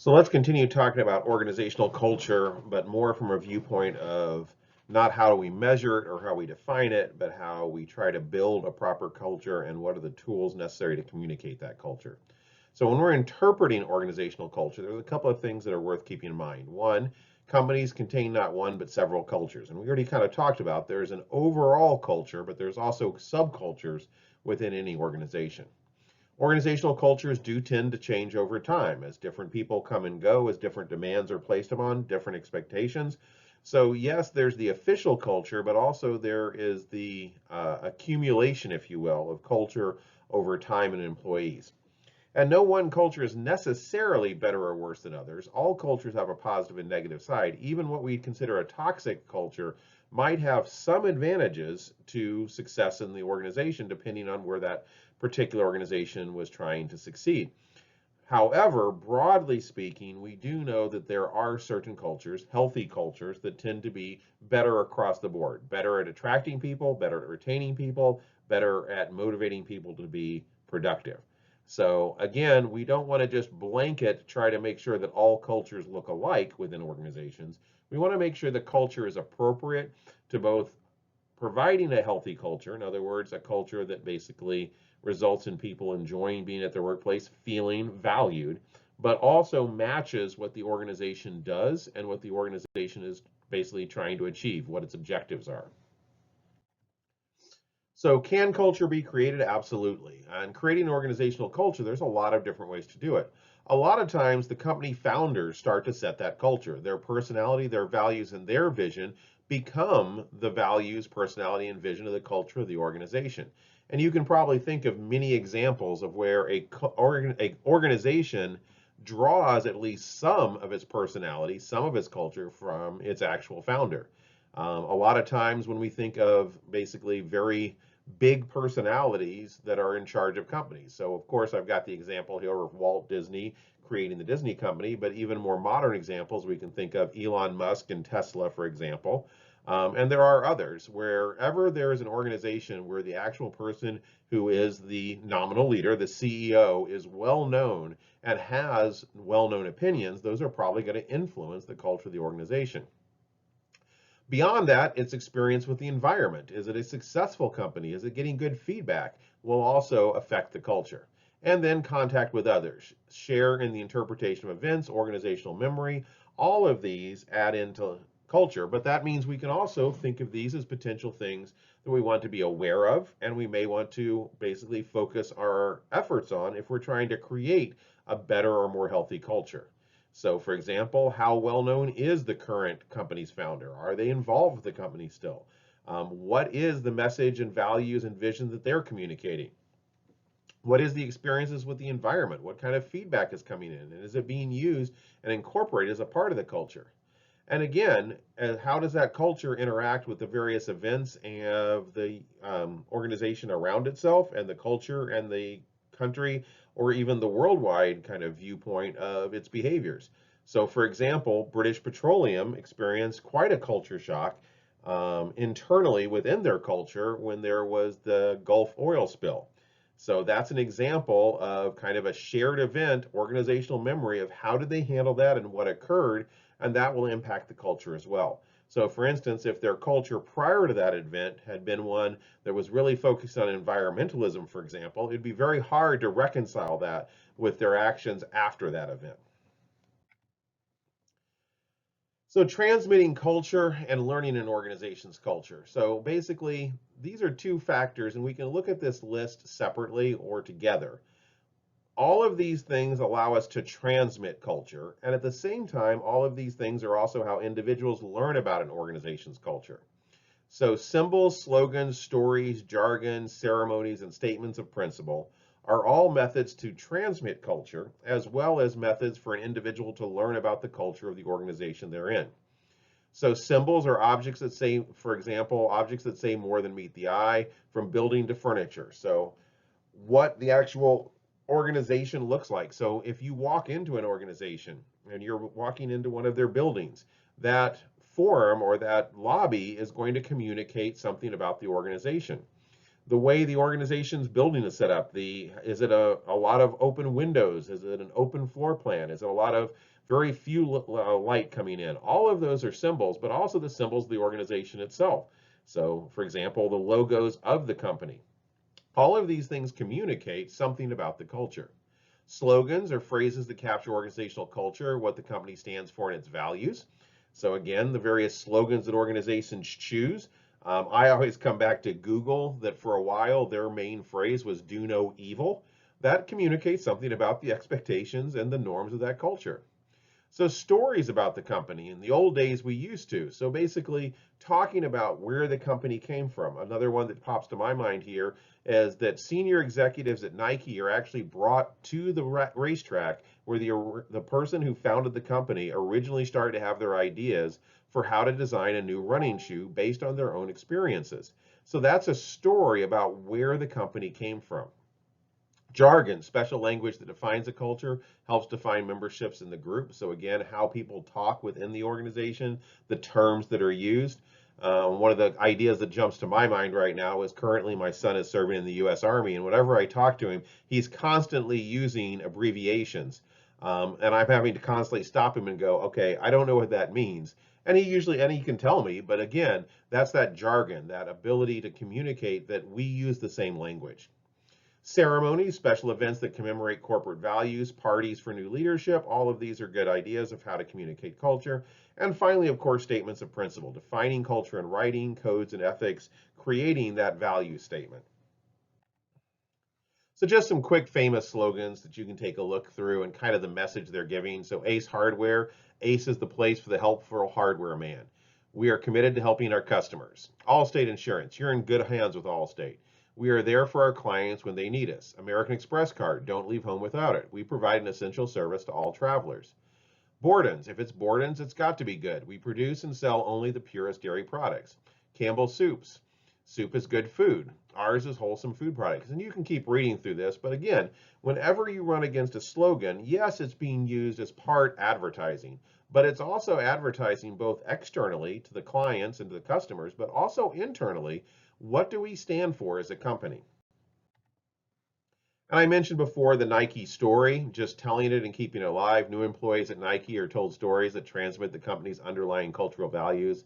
So let's continue talking about organizational culture, but more from a viewpoint of not how do we measure it or how we define it, but how we try to build a proper culture and what are the tools necessary to communicate that culture. So when we're interpreting organizational culture, there's a couple of things that are worth keeping in mind. One, companies contain not one but several cultures. And we already kind of talked about there's an overall culture, but there's also subcultures within any organization. Organizational cultures do tend to change over time as different people come and go, as different demands are placed upon, different expectations. So, yes, there's the official culture, but also there is the accumulation, if you will, of culture over time and employees. And no one culture is necessarily better or worse than others. All cultures have a positive and negative side. Even what we consider a toxic culture might have some advantages to success in the organization, depending on where that particular organization was trying to succeed. However, broadly speaking, we do know that there are certain cultures, healthy cultures, that tend to be better across the board, better at attracting people, better at retaining people, better at motivating people to be productive. So again, we don't want to just blanket try to make sure that all cultures look alike within organizations. We want to make sure the culture is appropriate to both providing a healthy culture, in other words, a culture that basically results in people enjoying being at their workplace, feeling valued, but also matches what the organization does and what the organization is basically trying to achieve, what its objectives are. So, can culture be created? Absolutely. And creating an organizational culture, there's a lot of different ways to do it. A lot of times, the company founders start to set that culture. Their personality, their values, and their vision become the values, personality, and vision of the culture of the organization. And you can probably think of many examples of where a organization draws at least some of its personality, some of its culture from its actual founder. A lot of times when we think of basically very big personalities that are in charge of companies. So, of course, I've got the example here of Walt Disney creating the Disney company, but even more modern examples, we can think of Elon Musk and Tesla, for example. And there are others. Wherever there is an organization where the actual person who is the nominal leader, the CEO, is well known and has well known opinions, those are probably going to influence the culture of the organization. Beyond that, its experience with the environment. Is it a successful company? Is it getting good feedback? Will also affect the culture. And then contact with others, share in the interpretation of events, organizational memory. All of these add into culture, but that means we can also think of these as potential things that we want to be aware of and we may want to basically focus our efforts on if we're trying to create a better or more healthy culture. So, for example, how well known is the current company's founder? Are they involved with the company still? What is the message and values and vision that they're communicating? What is the experiences with the environment? What kind of feedback is coming in? And is it being used and incorporated as a part of the culture? And again, how does that culture interact with the various events of the organization around itself and the culture and the country or even the worldwide kind of viewpoint of its behaviors? So, for example, British Petroleum experienced quite a culture shock internally within their culture when there was the Gulf oil spill. So that's an example of kind of a shared event, organizational memory of how did they handle that and what occurred, and that will impact the culture as well. So for instance, if their culture prior to that event had been one that was really focused on environmentalism, for example, it'd be very hard to reconcile that with their actions after that event. So transmitting culture and learning an organization's culture. So basically, these are two factors, and we can look at this list separately or together. All of these things allow us to transmit culture, and at the same time, all of these things are also how individuals learn about an organization's culture. So symbols, slogans, stories, jargon, ceremonies, and statements of principle are all methods to transmit culture, as well as methods for an individual to learn about the culture of the organization they're in. So symbols are objects that say, for example, objects that say more than meet the eye, from building to furniture. So what the actual organization looks like. So if you walk into an organization and you're walking into one of their buildings, that forum or that lobby is going to communicate something about the organization. The way the organization's building is set up, is it a lot of open windows? Is it an open floor plan? Is it a lot of very few light coming in? All of those are symbols, but also the symbols of the organization itself. So, for example, the logos of the company. All of these things communicate something about the culture. Slogans are phrases that capture organizational culture, what the company stands for, and its values. So again, the various slogans that organizations choose. I always come back to Google, that for a while their main phrase was "do no evil." That communicates something about the expectations and the norms of that culture. So stories about the company. In the old days, we used to. So basically, talking about where the company came from. Another one that pops to my mind here is that senior executives at Nike are actually brought to the racetrack where the person who founded the company originally started to have their ideas for how to design a new running shoe based on their own experiences. So that's a story about where the company came from. Jargon, special language that defines a culture, helps define memberships in the group. So again, how people talk within the organization, the terms that are used. One of the ideas that jumps to my mind right now is currently my son is serving in the U.S. Army, and whenever I talk to him, he's constantly using abbreviations. And I'm having to constantly stop him and go, okay, I don't know what that means. And he can tell me, but again, that's that jargon, that ability to communicate that we use the same language. Ceremonies, special events that commemorate corporate values, parties for new leadership, all of these are good ideas of how to communicate culture. And finally, of course, statements of principle, defining culture in writing, codes and ethics, creating that value statement. So just some quick famous slogans that you can take a look through and kind of the message they're giving. So Ace Hardware, Ace is the place for the helpful hardware man. We are committed to helping our customers. Allstate Insurance, you're in good hands with Allstate. We are there for our clients when they need us. American Express card, don't leave home without it. We provide an essential service to all travelers. Borden's, if it's Borden's, it's got to be good. We produce and sell only the purest dairy products. Campbell Soups, soup is good food. Ours is wholesome food products. And you can keep reading through this, but again, whenever you run against a slogan, yes, it's being used as part advertising, but it's also advertising both externally to the clients and to the customers, but also internally. What do we stand for as a company? And I mentioned before the Nike story, just telling it and keeping it alive. New employees at Nike are told stories that transmit the company's underlying cultural values.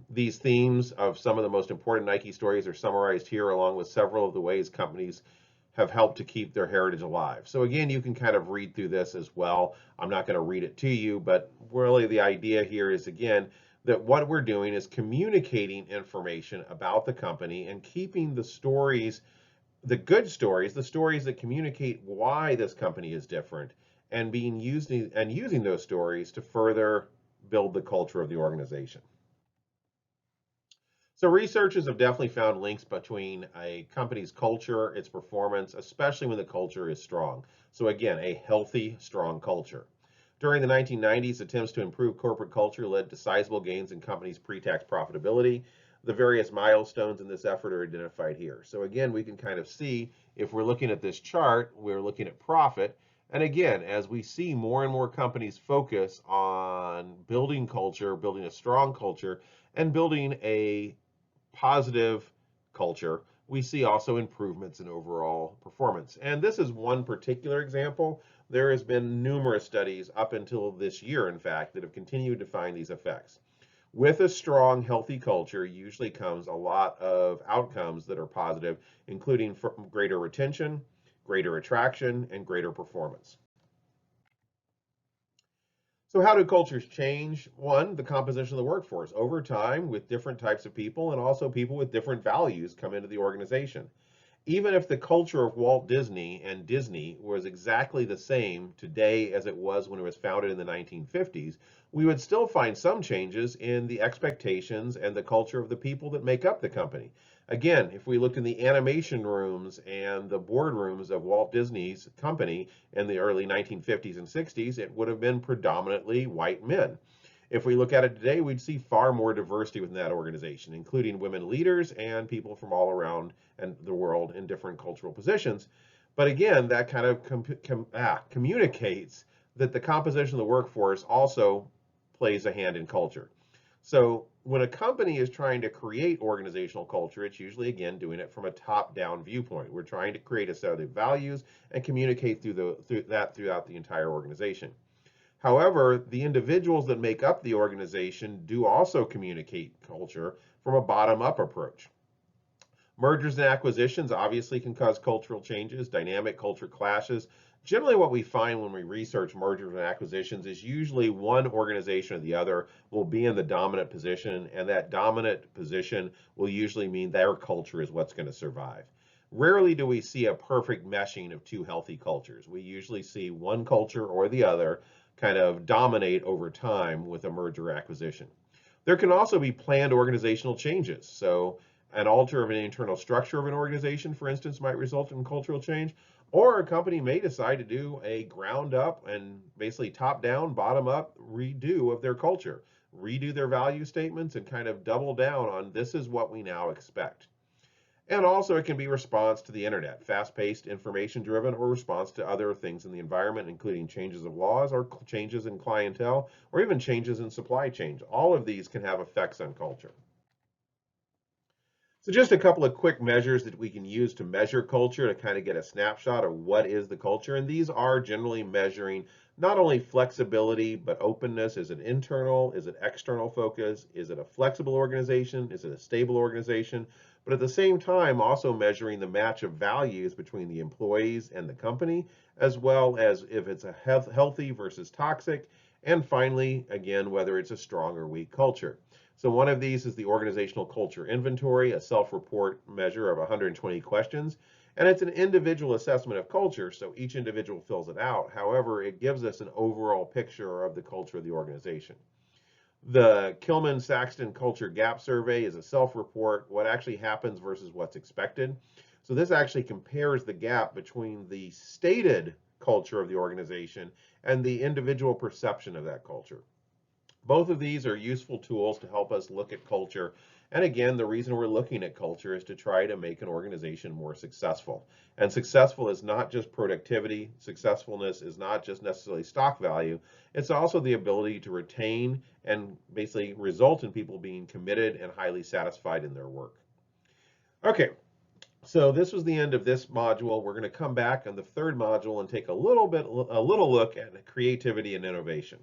These themes of some of the most important Nike stories are summarized here, along with several of the ways companies have helped to keep their heritage alive. So again, you can kind of read through this as well. I'm not going to read it to you, but really the idea here is, again, that what we're doing is communicating information about the company and keeping the stories, the good stories, the stories that communicate why this company is different, and being used and using those stories to further build the culture of the organization. So researchers have definitely found links between a company's culture, its performance, especially when the culture is strong. So again, a healthy, strong culture. During the 1990s, attempts to improve corporate culture led to sizable gains in companies' pre-tax profitability. The various milestones in this effort are identified here. So again, we can kind of see, if we're looking at this chart, we're looking at profit. And again, as we see more and more companies focus on building culture, building a strong culture, and building a positive culture, we see also improvements in overall performance. And this is one particular example. There has been numerous studies up until this year, in fact, that have continued to find these effects. With a strong, healthy culture usually comes a lot of outcomes that are positive, including greater retention, greater attraction, and greater performance. So how do cultures change? One, the composition of the workforce. Over time, with different types of people and also people with different values come into the organization. Even if the culture of Walt Disney and Disney was exactly the same today as it was when it was founded in the 1950s, we would still find some changes in the expectations and the culture of the people that make up the company. Again, if we look in the animation rooms and the boardrooms of Walt Disney's company in the early 1950s and 60s, it would have been predominantly white men. If we look at it today, we'd see far more diversity within that organization, including women leaders and people from all around the world in different cultural positions. But again, that kind of communicates that the composition of the workforce also plays a hand in culture. So when a company is trying to create organizational culture, it's usually, again, doing it from a top-down viewpoint. We're trying to create a set of values and communicate throughout the entire organization. However, the individuals that make up the organization do also communicate culture from a bottom-up approach. Mergers and acquisitions obviously can cause cultural changes, dynamic culture clashes. Generally, what we find when we research mergers and acquisitions is usually one organization or the other will be in the dominant position, and that dominant position will usually mean their culture is what's going to survive. Rarely do we see a perfect meshing of two healthy cultures. We usually see one culture or the other kind of dominate over time with a merger acquisition. There can also be planned organizational changes. So, an alter of an internal structure of an organization, for instance, might result in cultural change, or a company may decide to do a ground up and basically top down, bottom up redo of their culture, redo their value statements, and kind of double down on this is what we now expect. And also, it can be response to the internet, fast paced, information driven, or response to other things in the environment, including changes of laws or changes in clientele, or even changes in supply chains. All of these can have effects on culture. So just a couple of quick measures that we can use to measure culture to kind of get a snapshot of what is the culture. And these are generally measuring not only flexibility, but openness. Is it internal? Is it external focus? Is it a flexible organization? Is it a stable organization? But at the same time, also measuring the match of values between the employees and the company, as well as if it's a healthy versus toxic. And finally, again, whether it's a strong or weak culture. So one of these is the organizational culture inventory, a self-report measure of 120 questions. And it's an individual assessment of culture, so each individual fills it out. However, it gives us an overall picture of the culture of the organization. The Kilman-Saxton Culture Gap Survey is a self-report, what actually happens versus what's expected. So this actually compares the gap between the stated culture of the organization and the individual perception of that culture. Both of these are useful tools to help us look at culture. And again, the reason we're looking at culture is to try to make an organization more successful. And successful is not just productivity. Successfulness is not just necessarily stock value. It's also the ability to retain and basically result in people being committed and highly satisfied in their work. Okay, so this was the end of this module. We're going to come back on the third module and take a little look at creativity and innovation.